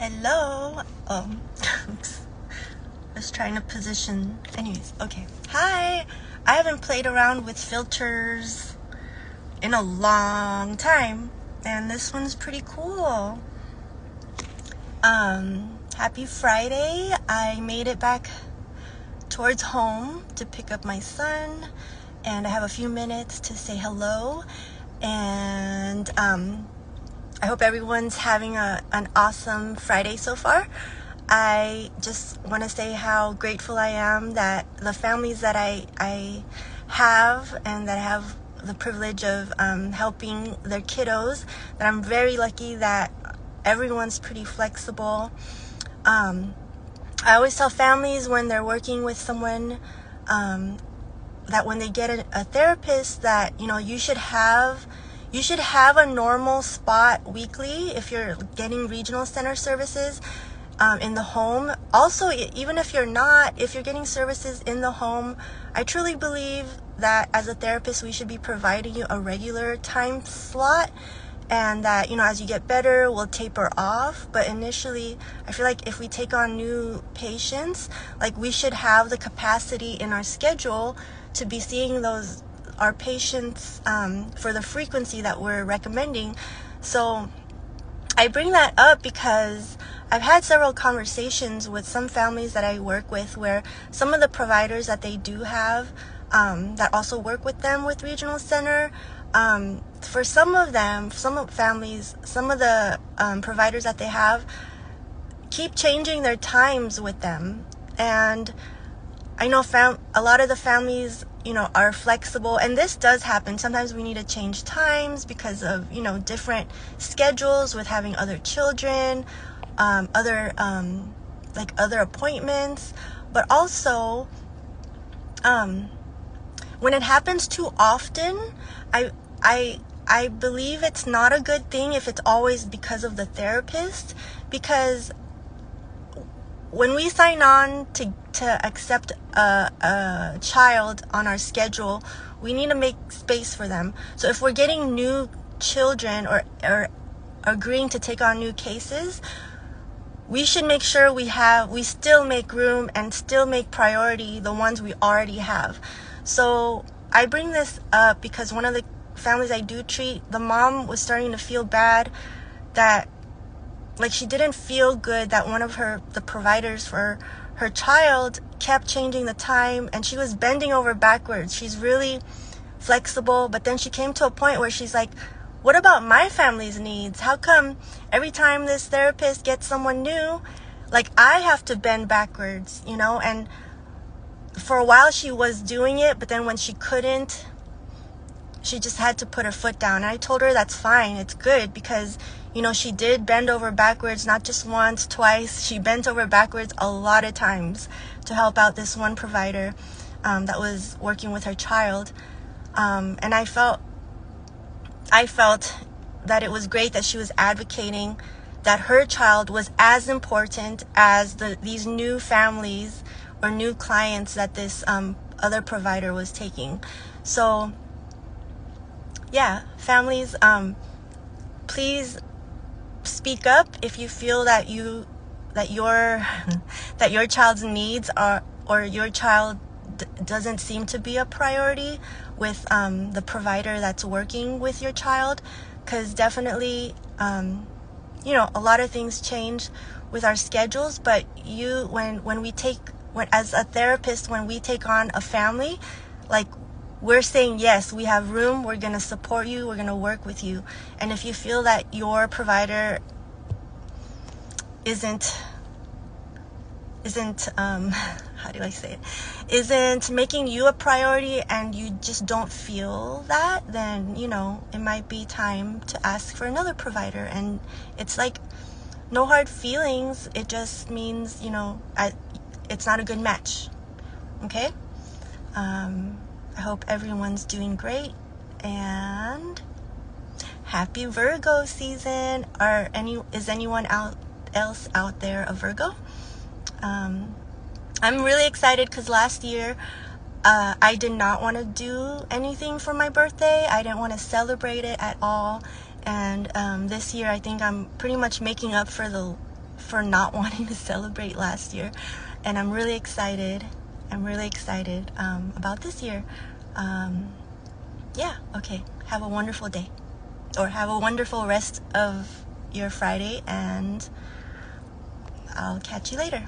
Hello. Just trying to position. Anyways, okay. Hi. I haven't played around with filters in a long time, and this one's pretty cool. Happy Friday. I made it back towards home to pick up my son, and I have a few minutes to say hello. And I hope everyone's having an awesome Friday so far. I just want to say how grateful I am that the families that I have and that I have the privilege of helping their kiddos, that I'm very lucky that everyone's pretty flexible. I always tell families when they're working with someone that when they get a therapist that, you should have a normal spot weekly if you're getting regional center services in the home. Also, even if you're not, if you're getting services in the home, I truly believe that as a therapist, we should be providing you a regular time slot, and that, as you get better, we'll taper off. But initially, I feel like if we take on new patients, like we should have the capacity in our schedule to be seeing our patients for the frequency that we're recommending. So I bring that up because I've had several conversations with some families that I work with where some of the providers that they do have that also work with them with regional center, for some of families, some of the providers that they have keep changing their times with them. And I know a lot of the families, are flexible, and this does happen. Sometimes we need to change times because of, different schedules with having other children, other appointments. But also, when it happens too often, I believe it's not a good thing if it's always because of the therapist, because when we sign on to accept a child on our schedule, we need to make space for them. So if we're getting new children or agreeing to take on new cases, we should make sure we still make room and still make priority the ones we already have. So I bring this up because one of the families I do treat, the mom was starting to feel bad that, she didn't feel good that one of the providers for her child kept changing the time, and she was bending over backwards. She's really flexible, but then she came to a point where she's like, what about my family's needs? How come every time this therapist gets someone new, I have to bend backwards, And for a while she was doing it, but then when she couldn't, she just had to put her foot down. And I told her that's fine. It's good because, she did bend over backwards, not just once, twice. She bent over backwards a lot of times to help out this one provider that was working with her child. And I felt that it was great that she was advocating that her child was as important as these new families or new clients that this other provider was taking. So yeah, families, please speak up if you feel that your child's needs or your child doesn't seem to be a priority with the provider that's working with your child, because definitely a lot of things change with our schedules. But as a therapist, when we take on a family, we're saying, yes, we have room, we're going to support you, we're going to work with you. And if you feel that your provider isn't isn't making you a priority, and you just don't feel that, then, it might be time to ask for another provider. And it's no hard feelings. It just means, it's not a good match. Okay? I hope everyone's doing great, and happy Virgo season. Is anyone else out there a Virgo? I'm really excited because last year I did not want to do anything for my birthday. I didn't want to celebrate it at all. And this year I think I'm pretty much making up for for not wanting to celebrate last year, and I'm really excited. About this year. Yeah, okay. Have a wonderful day, or have a wonderful rest of your Friday, and I'll catch you later.